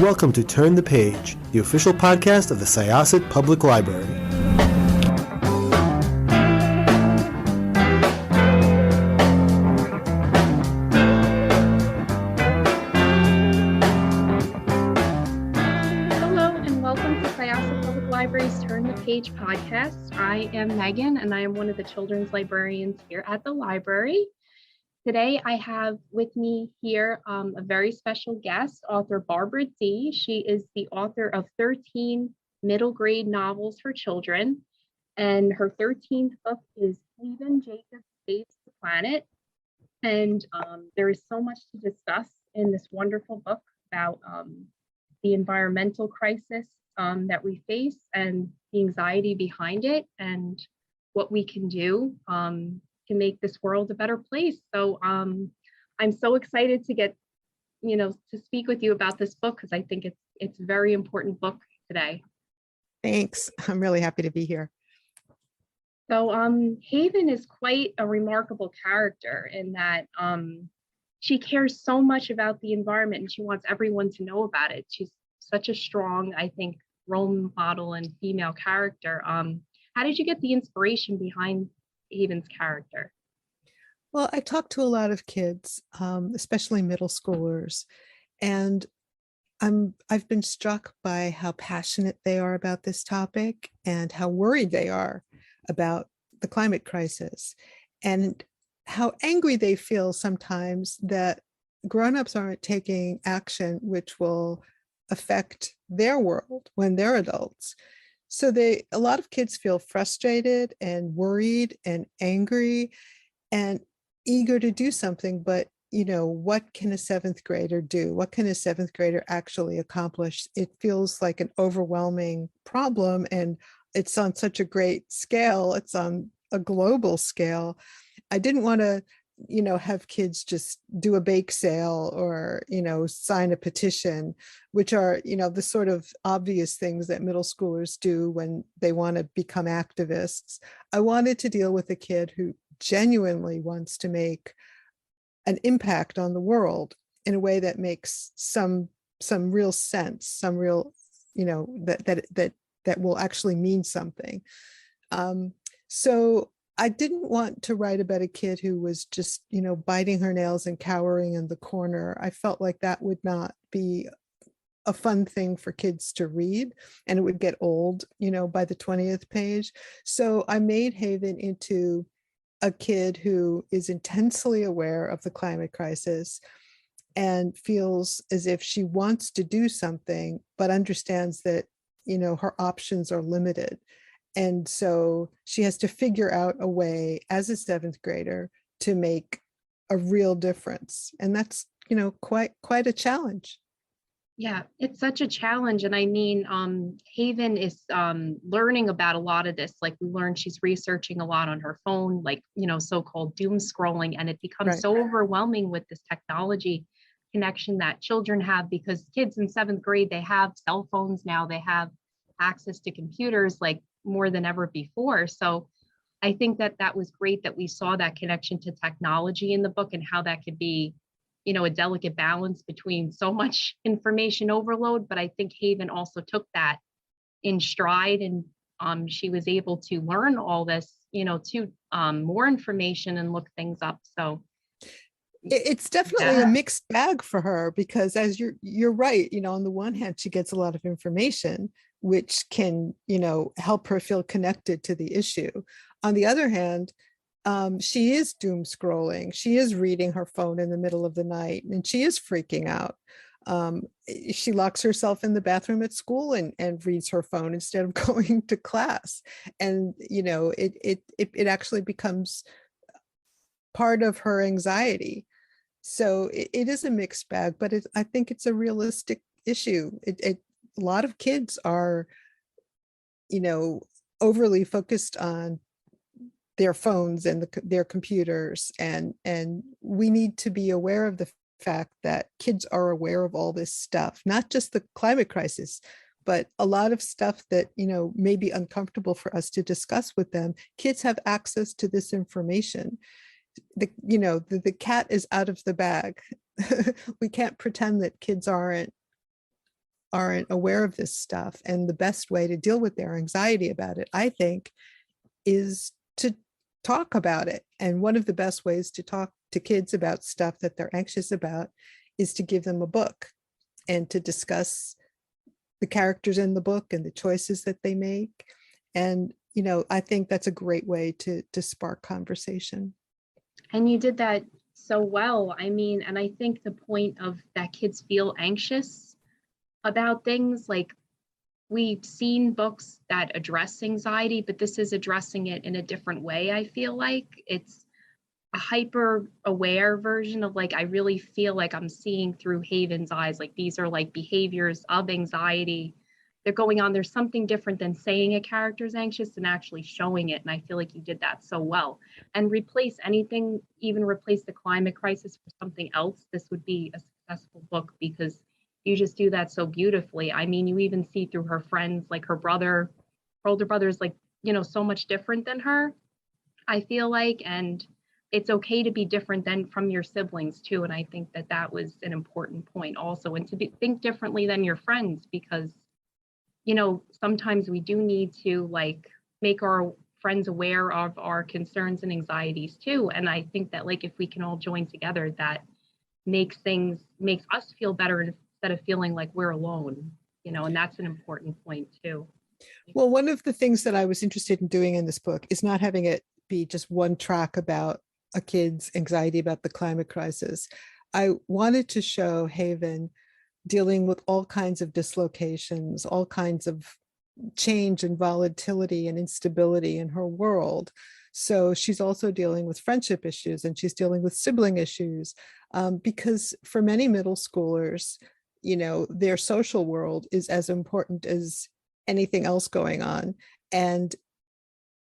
welcome to Turn the Page, the official podcast of the Syosset Public Library. Hello and welcome to Syosset Public Library's Turn the Page podcast. I am Megan and I am one of the children's librarians here at the library. Today, I have with me here a very special guest, author Barbara D. She is the author of 13 middle grade novels for children, and her 13th book is Stephen Jacob Saves the Planet. And there is so much to discuss in this wonderful book about the environmental crisis that we face and the anxiety behind it and what we can do to make this world a better place. So I'm so excited to get, to speak with you about this book because I think it's a very important book today. Thanks. I'm really happy to be here. So Haven is quite a remarkable character in that she cares so much about the environment and she wants everyone to know about it. She's such a strong, I think, role model and female character. How did you get the inspiration behind Haven's character? Well, I talk to a lot of kids, especially middle schoolers, and I've been struck by how passionate they are about this topic and how worried they are about the climate crisis and how angry they feel sometimes that grown-ups aren't taking action which will affect their world when they're adults. So a lot of kids feel frustrated and worried and angry and eager to do something, but what can a seventh grader do? What can a seventh grader actually accomplish? It feels like an overwhelming problem, and it's on such a great scale. It's on a global scale. I didn't want to have kids just do a bake sale or, sign a petition, which are, the sort of obvious things that middle schoolers do when they want to become activists. I wanted to deal with a kid who genuinely wants to make an impact on the world in a way that makes some real sense, some real, that will actually mean something. So I didn't want to write about a kid who was just, biting her nails and cowering in the corner. I felt like that would not be a fun thing for kids to read, and it would get old, by the 20th page. So I made Haven into a kid who is intensely aware of the climate crisis and feels as if she wants to do something, but understands that, her options are limited. And so she has to figure out a way as a seventh grader to make a real difference. And that's, quite a challenge. Yeah, it's such a challenge. And I mean, Haven is learning about a lot of this. Like we learned she's researching a lot on her phone, like, so-called doom scrolling. And it becomes so overwhelming with this technology connection that children have, because kids in seventh grade, they have cell phones now, they have access to computers like more than ever before. So I think that was great that we saw that connection to technology in the book and how that could be, a delicate balance between so much information overload. But I think Haven also took that in stride, and she was able to learn all this, to more information and look things up. So it's definitely a mixed bag for her, because as you're right, on the one hand, she gets a lot of information, which can, help her feel connected to the issue. On the other hand, she is doom scrolling. She is reading her phone in the middle of the night, and she is freaking out. She locks herself in the bathroom at school and reads her phone instead of going to class. And, it actually becomes part of her anxiety. So it is a mixed bag, but I think it's a realistic issue. A lot of kids are, overly focused on their phones and their computers, and we need to be aware of the fact that kids are aware of all this stuff, not just the climate crisis, but a lot of stuff that may be uncomfortable for us to discuss with them. Kids have access to this information. The cat is out of the bag. We can't pretend that kids aren't aren't aware of this stuff. And the best way to deal with their anxiety about it, I think, is to talk about it. And one of the best ways to talk to kids about stuff that they're anxious about is to give them a book and to discuss the characters in the book and the choices that they make. And, I think that's a great way to spark conversation. And you did that so well. I mean, and I think the point of that kids feel anxious about things, like we've seen books that address anxiety, but this is addressing it in a different way. I feel like it's a hyper aware version of, like, I really feel like I'm seeing through Haven's eyes. Like, these are like behaviors of anxiety. They're going on. There's something different than saying a character's anxious and actually showing it. And I feel like you did that so well. And even replace the climate crisis for something else, this would be a successful book, because you just do that so beautifully. I mean, you even see through her friends, like her older brother is like, so much different than her, I feel like. And it's okay to be different than from your siblings too. And I think that that was an important point also, and to think differently than your friends, because sometimes we do need to, like, make our friends aware of our concerns and anxieties too. And I think that, like, if we can all join together, that makes us feel better instead of feeling like we're alone, and that's an important point too. Well, one of the things that I was interested in doing in this book is not having it be just one track about a kid's anxiety about the climate crisis. I wanted to show Haven dealing with all kinds of dislocations, all kinds of change and volatility and instability in her world. So she's also dealing with friendship issues, and she's dealing with sibling issues, because for many middle schoolers, their social world is as important as anything else going on. And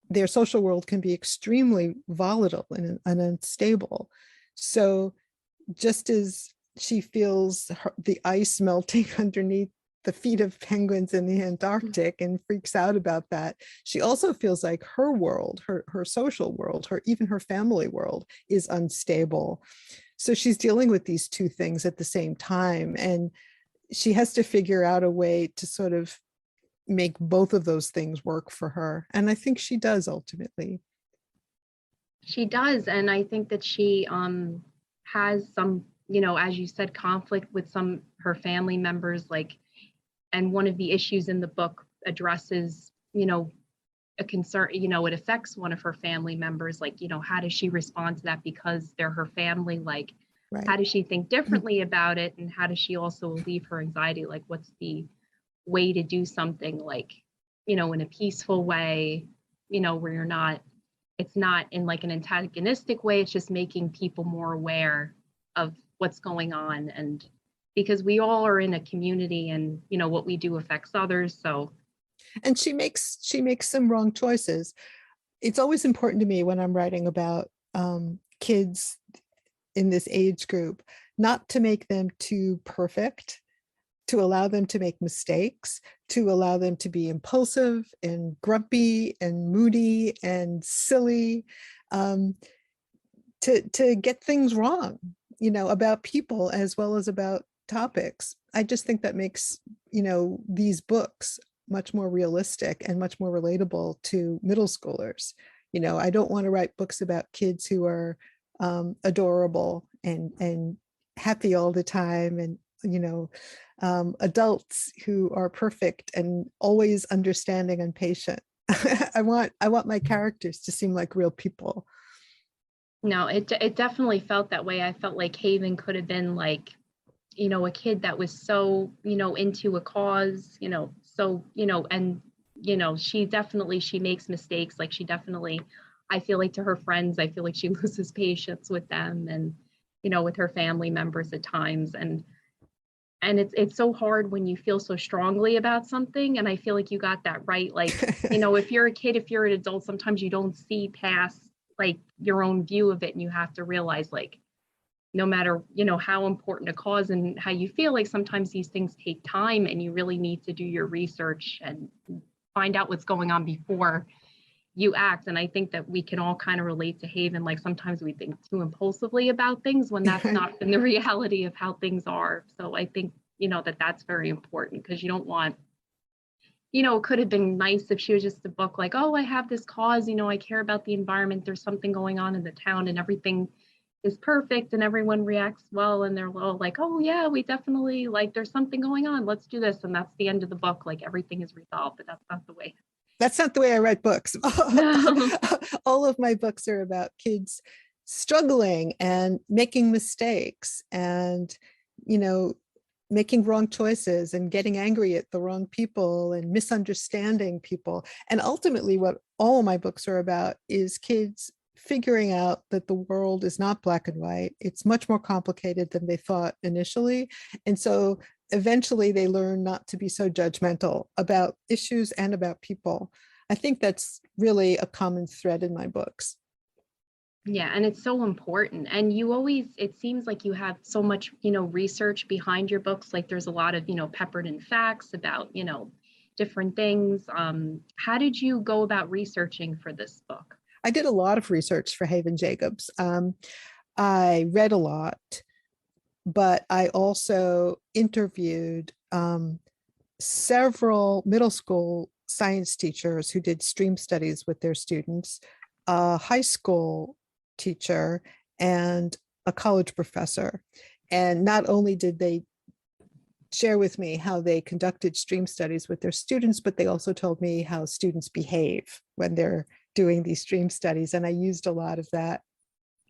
their social world can be extremely volatile and unstable. So just as she feels the ice melting underneath the feet of penguins in the Antarctic and freaks out about that, she also feels like her world, her social world, even her family world is unstable. So she's dealing with these two things at the same time, and she has to figure out a way to sort of make both of those things work for her. And I think she does ultimately. She does. And I think that she has some, as you said, conflict with her family members, like, and one of the issues in the book addresses, a concern, it affects one of her family members, like, how does she respond to that because they're her family? Like, Right. How does she think differently about it? And how does she also relieve her anxiety? Like, what's the way to do something, like, in a peaceful way, where it's not in like an antagonistic way. It's just making people more aware of what's going on. And because we all are in a community, and, what we do affects others. So. And she makes some wrong choices. It's always important to me when I'm writing about kids in this age group, not to make them too perfect, to allow them to make mistakes, to allow them to be impulsive and grumpy and moody and silly, to get things wrong, about people as well as about topics. I just think that makes, these books much more realistic and much more relatable to middle schoolers. I don't want to write books about kids who are adorable and happy all the time, and adults who are perfect and always understanding and patient. I want my characters to seem like real people. No, it definitely felt that way. I felt like Haven could have been like, a kid that was so, into a cause, so, and, she makes mistakes. Like, I feel like, to her friends, I feel like she loses patience with them, and, with her family members at times. And it's so hard when you feel so strongly about something. And I feel like you got that right. Like, if you're a kid, if you're an adult, sometimes you don't see past, like, your own view of it. And you have to realize, like, no matter, how important a cause and how you feel, like, sometimes these things take time, and you really need to do your research and find out what's going on before you act. And I think that we can all kind of relate to Haven. Like, sometimes we think too impulsively about things when that's not been the reality of how things are. So I think, that's very important, because you don't want, it could have been nice if she was just a book like, oh, I have this cause, I care about the environment. There's something going on in the town and everything is perfect and everyone reacts well. And they're all like, oh yeah, we definitely like, there's something going on. Let's do this. And that's the end of the book. Like everything is resolved, but that's not the way. That's not the way I write books. No. All of my books are about kids struggling and making mistakes and, making wrong choices and getting angry at the wrong people and misunderstanding people. And ultimately, what all of my books are about is kids figuring out that the world is not black and white. It's much more complicated than they thought initially. And so eventually they learn not to be so judgmental about issues and about people. I think that's really a common thread in my books. Yeah, and it's so important. And it seems like you have so much, research behind your books. Like there's a lot of, peppered in facts about, different things. How did you go about researching for this book? I did a lot of research for Haven Jacobs. I read a lot, but I also interviewed several middle school science teachers who did stream studies with their students, a high school teacher, and a college professor. And not only did they share with me how they conducted stream studies with their students, but they also told me how students behave when they're doing these stream studies. And I used a lot of that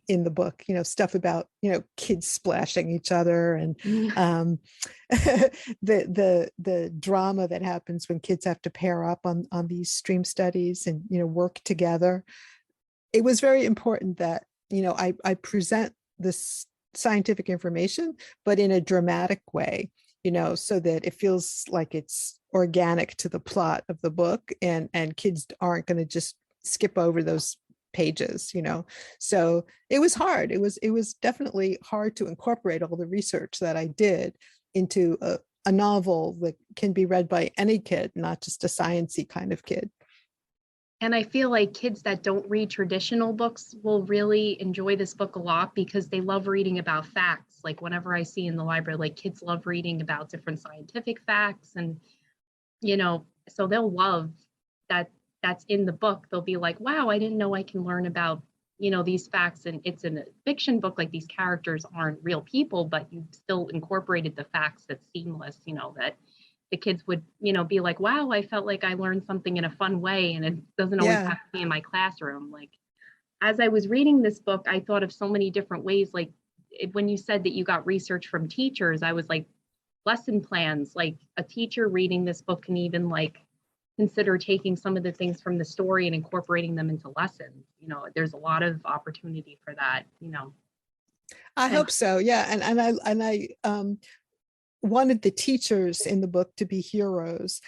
in the book, stuff about, kids splashing each other and the drama that happens when kids have to pair up on these stream studies and, work together. It was very important that, I present this scientific information, but in a dramatic way, so that it feels like it's organic to the plot of the book, and kids aren't going to just skip over those pages, So it was hard. It was definitely hard to incorporate all the research that I did into a novel that can be read by any kid, not just a sciencey kind of kid. And I feel like kids that don't read traditional books will really enjoy this book a lot, because they love reading about facts. Like whenever I see in the library, like kids love reading about different scientific facts, and, so they'll love that that's in the book. They'll be like, wow, I didn't know I can learn about, these facts. And it's in a fiction book, like these characters aren't real people, but you still incorporated the facts that's seamless, that the kids would, be like, wow, I felt like I learned something in a fun way, and it doesn't always have to be in my classroom. Like, as I was reading this book, I thought of so many different ways. Like when you said that you got research from teachers, I was like, lesson plans, like a teacher reading this book can even like consider taking some of the things from the story and incorporating them into lessons. There's a lot of opportunity for that, I hope so. Yeah. And I wanted the teachers in the book to be heroes.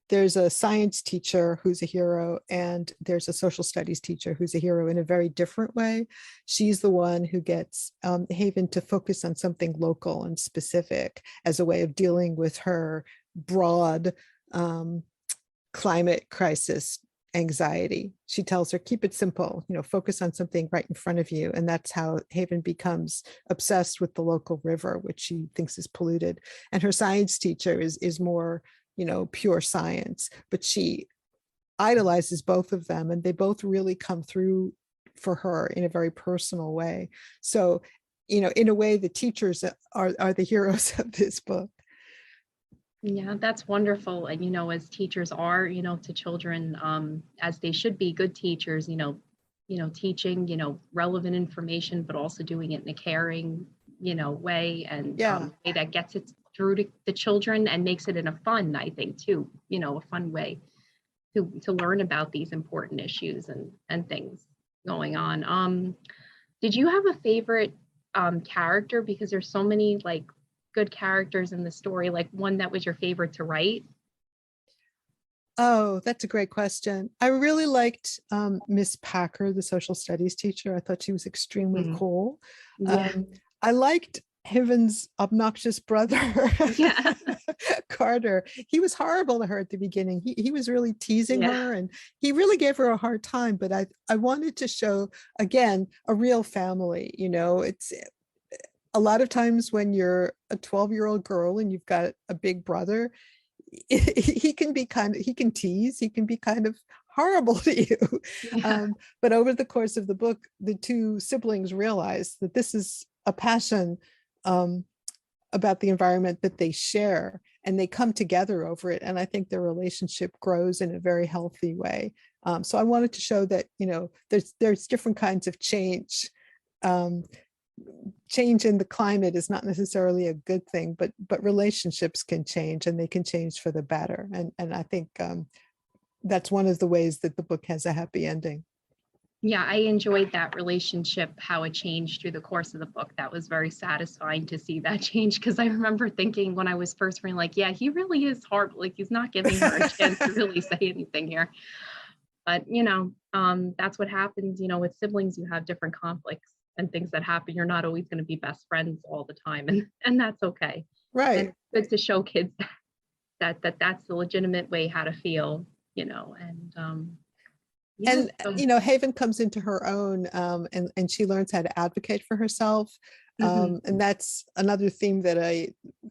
There's a science teacher who's a hero, and there's a social studies teacher who's a hero in a very different way. She's the one who gets Haven to focus on something local and specific as a way of dealing with her broad climate crisis anxiety. She tells her, keep it simple, focus on something right in front of you. And that's how Haven becomes obsessed with the local river, which she thinks is polluted. And her science teacher is more, pure science, but she idolizes both of them, and they both really come through for her in a very personal way. So, in a way, the teachers are the heroes of this book. Yeah, that's wonderful. And, as teachers are, to children, as they should be good teachers, teaching, relevant information, but also doing it in a caring, way, and way that gets it through to the children and makes it in a fun, I think, too, a fun way to learn about these important issues and things going on. Did you have a favorite character? Because there's so many like good characters in the story, like one that was your favorite to write? Oh, that's a great question. I really liked Miss Packer, the social studies teacher. I thought she was extremely cool. Yeah. I liked Haven's obnoxious brother, Yeah. Carter. He was horrible to her at the beginning. He was really teasing her, and he really gave her a hard time. But I wanted to show, again, a real family. It's a lot of times when you're a 12-year-old girl and you've got a big brother, he can be he can tease, he can be kind of horrible to you. Yeah. But over the course of the book, the two siblings realize that this is a passion about the environment that they share, and they come together over it. And I think their relationship grows in a very healthy way. So I wanted to show that, there's different kinds of change. Change in the climate is not necessarily a good thing, but relationships can change, and they can change for the better. And I think that's one of the ways that the book has a happy ending. Yeah, I enjoyed that relationship, how it changed through the course of the book. That was very satisfying to see that change, because I remember thinking when I was first reading, like, yeah, he really is hard. Like, he's not giving her a chance to really say anything here. But, that's what happens, with siblings. You have different conflicts and things that happen. You're not always going to be best friends all the time. And that's okay. And Right. it's good to show kids that's the legitimate way how to feel, and yeah. And So, Haven comes into her own, and she learns how to advocate for herself. mhm. And that's another theme that I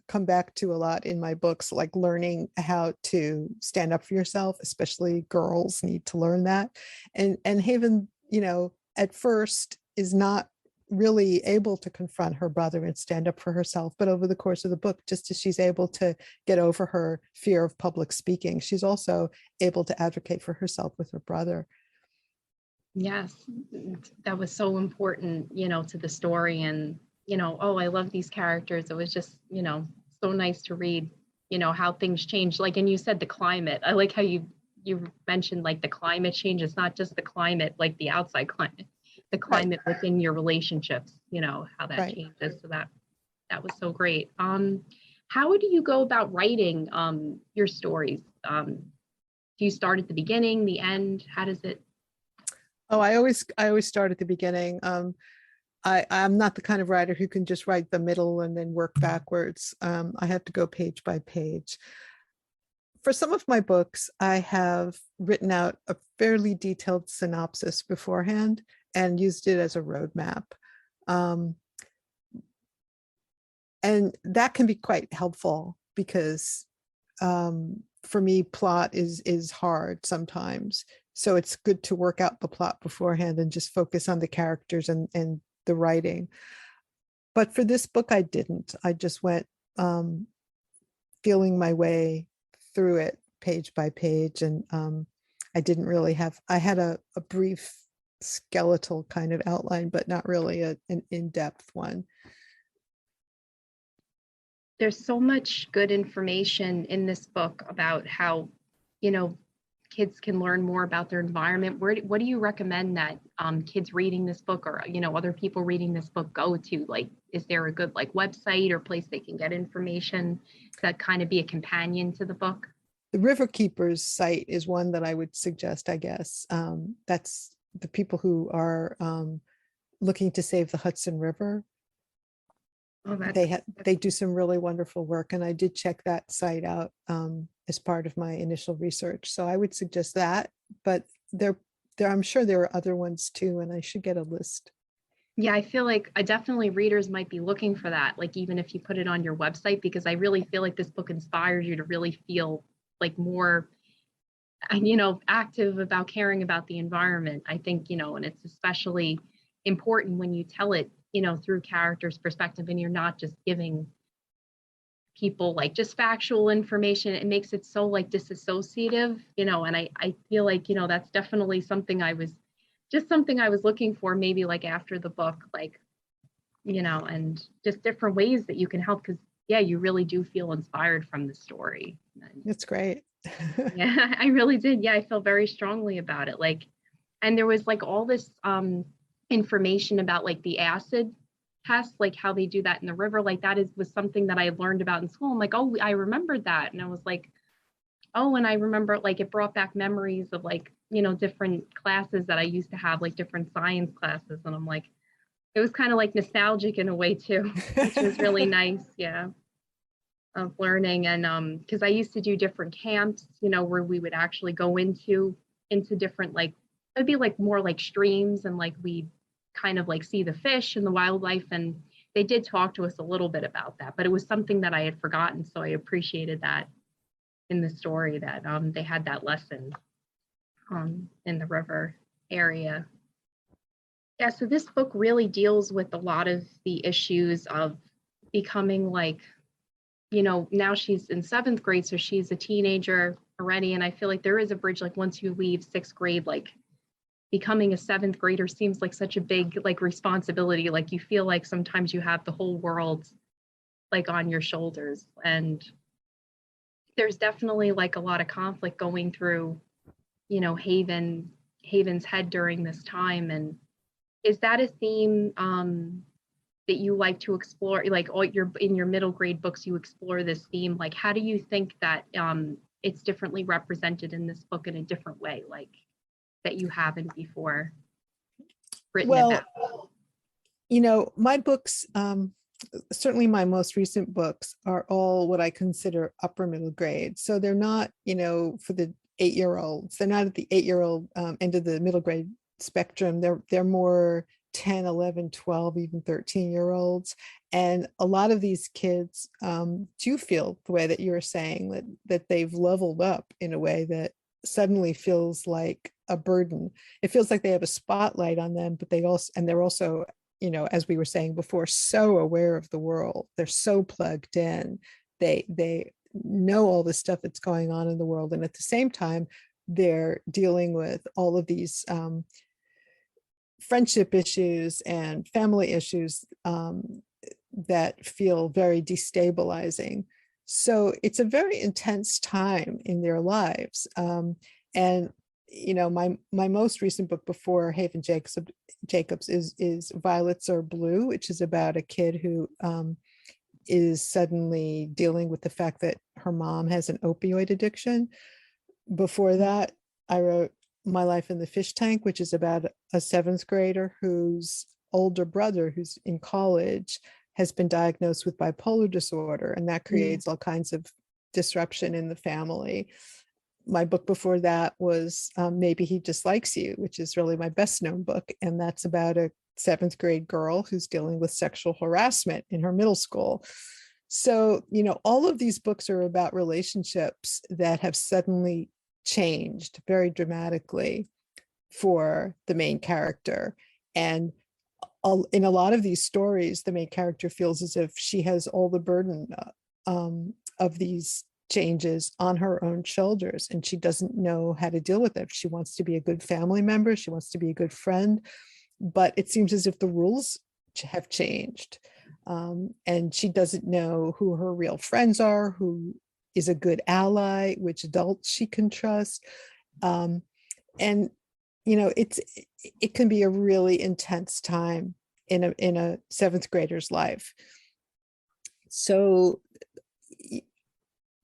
come back to a lot in my books, like learning how to stand up for yourself. Especially girls need to learn that. And Haven, at first is not really able to confront her brother and stand up for herself. But over the course of the book, just as she's able to get over her fear of public speaking, she's also able to advocate for herself with her brother. Yes, that was so important, to the story. And, oh, I love these characters. It was just, so nice to read, how things change. Like, and you said the climate. I like how you mentioned like the climate change. It's not just the climate, like the outside climate, the Right. climate within your relationships, how that Right. changes. So that was so great. How do you go about writing your stories? Do you start at the beginning, the end? How does it? Oh, I always start at the beginning. I'm not the kind of writer who can just write the middle and then work backwards. I have to go page by page. For some of my books, I have written out a fairly detailed synopsis beforehand and used it as a roadmap. And that can be quite helpful because for me, plot is hard sometimes. So it's good to work out the plot beforehand and just focus on the characters and the writing. But for this book, I didn't. I just went feeling my way through it page by page. And I didn't really I had a brief skeletal kind of outline, but not really an in-depth one. There's so much good information in this book about how, kids can learn more about their environment. What do you recommend that kids reading this book, or, other people reading this book go to? Like, is there a good like website or place they can get information that kind of be a companion to the book? The Riverkeepers site is one that I would suggest, I guess. That's the people who are looking to save the Hudson River. Oh, They do some really wonderful work, and I did check that site out as part of my initial research. So I would suggest that, but I'm sure there are other ones too, and I should get a list. Yeah, I feel like definitely readers might be looking for that, like even if you put it on your website, because I really feel like this book inspires you to really feel like more, active about caring about the environment. I think, and it's especially important when you tell it, through characters' perspective, and you're not just giving people like just factual information. It makes it so like disassociative, and I feel like, that's definitely something I was looking for, maybe like after the book, like, and just different ways that you can help, because yeah, you really do feel inspired from the story. That's great. Yeah, I really did. Yeah, I feel very strongly about it. Like, and there was like all this information about like the acid test, like how they do that in the river. Like that was something that I learned about in school. I'm like, oh, I remembered that. And I was like, oh, and I remember like it brought back memories of like, different classes that I used to have, like different science classes. And I'm like, it was kind of like nostalgic in a way too, which was really nice. Yeah. Of learning. And because I used to do different camps, where we would actually go into different, like it'd be like more like streams, and like we kind of like see the fish and the wildlife. And they did talk to us a little bit about that, but it was something that I had forgotten. So I appreciated that in the story that they had that lesson in the river area. Yeah, so this book really deals with a lot of the issues of becoming like, now she's in 7th grade, so she's a teenager already. And I feel like there is a bridge, like once you leave 6th grade, like becoming a 7th grader seems like such a big like responsibility. Like you feel like sometimes you have the whole world like on your shoulders. And there's definitely like a lot of conflict going through, Haven's head during this time. And is that a theme that you like to explore? Like in your middle grade books, you explore this theme. Like, how do you think that it's differently represented in this book in a different way, like that you haven't before written Well, about? My books, certainly my most recent books, are all what I consider upper middle grade. So they're not, for the 8-year-olds. They're not at the 8-year-old end of the middle grade spectrum. They're more 10, 11, 12, even 13-year-olds. And a lot of these kids do feel the way that you're saying, that they've leveled up in a way that suddenly feels like a burden. It feels like they have a spotlight on them, but they're also, as we were saying before, so aware of the world. They're so plugged in. They know all the stuff that's going on in the world. And at the same time, they're dealing with all of these friendship issues and family issues that feel very destabilizing. So it's a very intense time in their lives. And my most recent book before Haven Jacobs is Violets Are Blue, which is about a kid who is suddenly dealing with the fact that her mom has an opioid addiction. Before that, I wrote My Life in the Fish Tank, which is about a 7th grader whose older brother, who's in college, has been diagnosed with bipolar disorder, and that creates all kinds of disruption in the family. My book before that was Maybe He Dislikes You, which is really my best known book, and that's about a 7th grade girl who's dealing with sexual harassment in her middle school. So, all of these books are about relationships that have suddenly changed very dramatically for the main character. And in a lot of these stories, the main character feels as if she has all the burden of these changes on her own shoulders, and she doesn't know how to deal with it. She wants to be a good family member, she wants to be a good friend, but it seems as if the rules have changed. And she doesn't know who her real friends are, who is a good ally, which adults she can trust. And it can be a really intense time in a 7th grader's life. So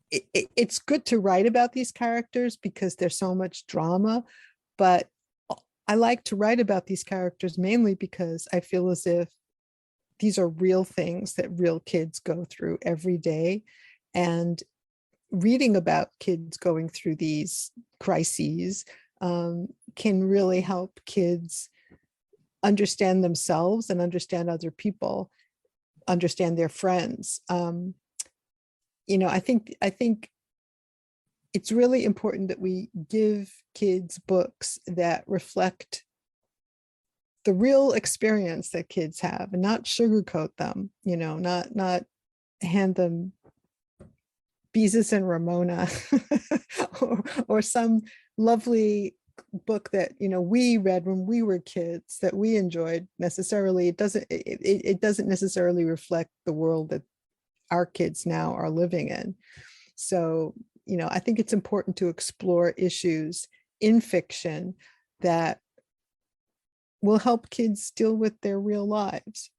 it's good to write about these characters because there's so much drama, but I like to write about these characters mainly because I feel as if these are real things that real kids go through every day. And reading about kids going through these crises can really help kids understand themselves and understand other people, understand their friends. I think it's really important that we give kids books that reflect the real experience that kids have and not sugarcoat them, not hand them Beezus and Ramona or some lovely book that we read when we were kids that we enjoyed. Necessarily it doesn't necessarily reflect the world that our kids now are living in. So I think it's important to explore issues in fiction that will help kids deal with their real lives.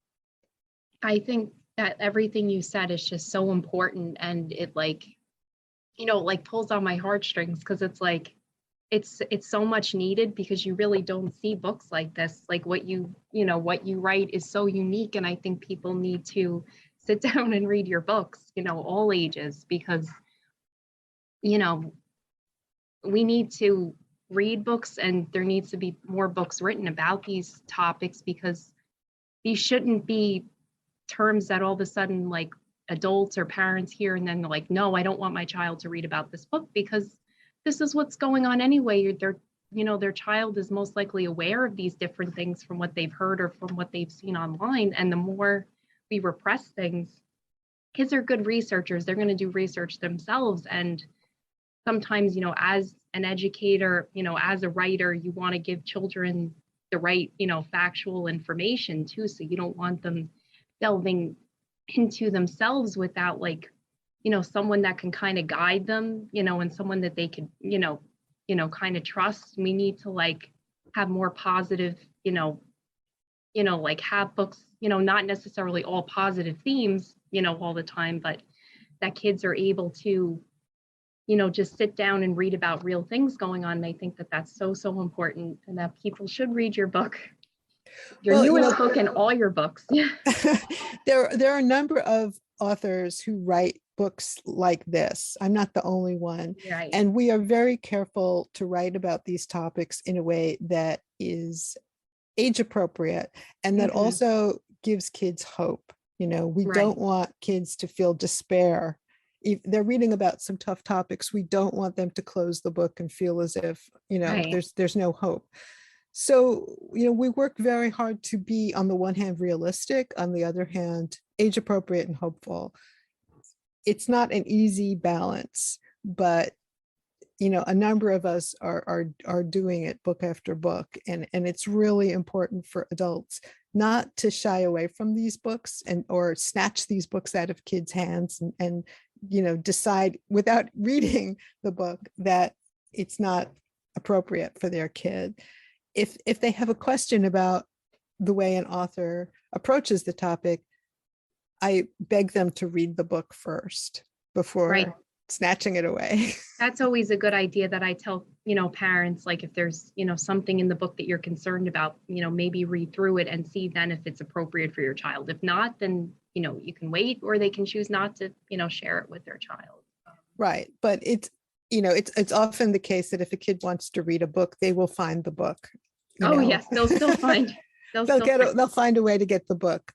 I think that everything you said is just so important, and it like pulls on my heartstrings, because it's like it's so much needed, because you really don't see books like this. Like what you write is so unique, and I think people need to sit down and read your books, all ages, because we need to read books, and there needs to be more books written about these topics, because these shouldn't be terms that all of a sudden like adults or parents hear, and then they're like, no, I don't want my child to read about this book because this is what's going on anyway. Their child is most likely aware of these different things from what they've heard or from what they've seen online. And the more we repress things, kids are good researchers. They're going to do research themselves. And sometimes, as an educator, as a writer, you want to give children the right, factual information too. So you don't want them delving into themselves without someone that can kind of guide them, and someone that they could, kind of trust. We need to have more positive, have books, not necessarily all positive themes, all the time, but that kids are able to, just sit down and read about real things going on. And I think that that's so, so important, and that people should read your book, your newest book, and all your books. There are a number of authors who write books like this. I'm not the only one. Right. And we are very careful to write about these topics in a way that is age appropriate and that also gives kids hope. We don't want kids to feel despair. If they're reading about some tough topics, we don't want them to close the book and feel as if, there's no hope. So, we work very hard to be, on the one hand, realistic, on the other hand, age appropriate and hopeful. It's not an easy balance, but a number of us are doing it book after book, and it's really important for adults not to shy away from these books or snatch these books out of kids' hands and decide without reading the book that it's not appropriate for their kid. If they have a question about the way an author approaches the topic, I beg them to read the book first before snatching it away. That's always a good idea that I tell, parents, if there's, something in the book that you're concerned about, maybe read through it and see then if it's appropriate for your child. If not, then, you can wait, or they can choose not to, share it with their child. Right. But it's often the case that if a kid wants to read a book, they will find the book. Yes, they'll still find. They'll find a way to get the book.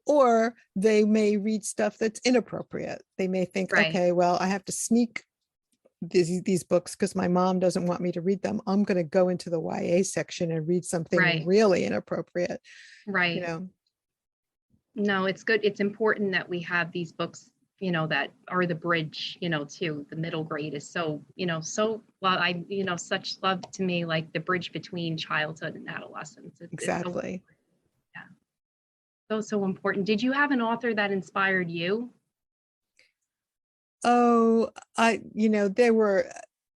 Or they may read stuff that's inappropriate. They may think, okay, well, I have to sneak these books because my mom doesn't want me to read them. I'm going to go into the YA section and read something really inappropriate. Right. No, it's good. It's important that we have these books, that are the bridge, to the middle grade is so, such love to me, like the bridge between childhood and adolescence. Exactly. So important. Did you have an author that inspired you? Oh, there were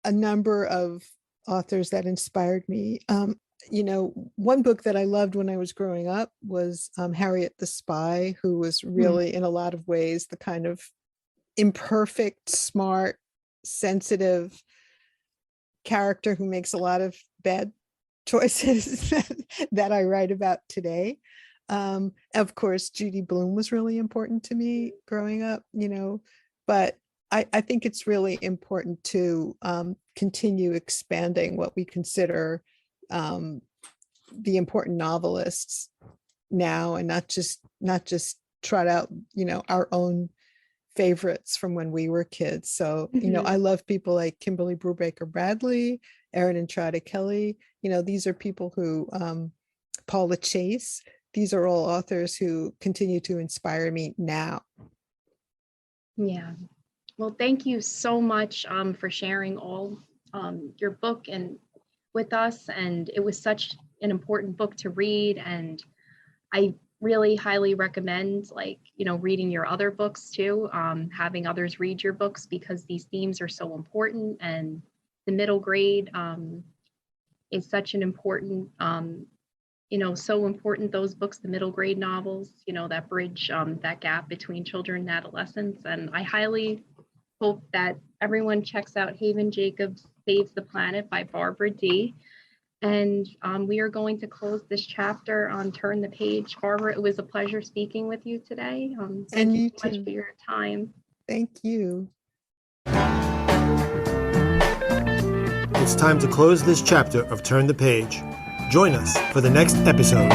a number of authors that inspired me. One book that I loved when I was growing up was Harriet the Spy, who was really in a lot of ways the kind of imperfect, smart, sensitive character who makes a lot of bad choices that I write about today. Of course, Judy Blume was really important to me growing up, but I think it's really important to continue expanding what we consider the important novelists now, and not just trot out, our own favorites from when we were kids. So, I love people like Kimberly Brubaker Bradley, Erin Entrada Kelly. These are people who, Paula Chase. These are all authors who continue to inspire me now. Yeah. Well, thank you so much for sharing all your book and with us. And it was such an important book to read. And I really highly recommend reading your other books too, having others read your books, because these themes are so important. And the middle grade is such an important so important, those books, the middle grade novels, that bridge, that gap between children and adolescents. And I highly hope that everyone checks out Haven Jacobs Saves the Planet by Barbara D. And we are going to close this chapter on Turn the Page. Barbara, it was a pleasure speaking with you today. Thank you so much for your time. Thank you. It's time to close this chapter of Turn the Page. Join us for the next episode.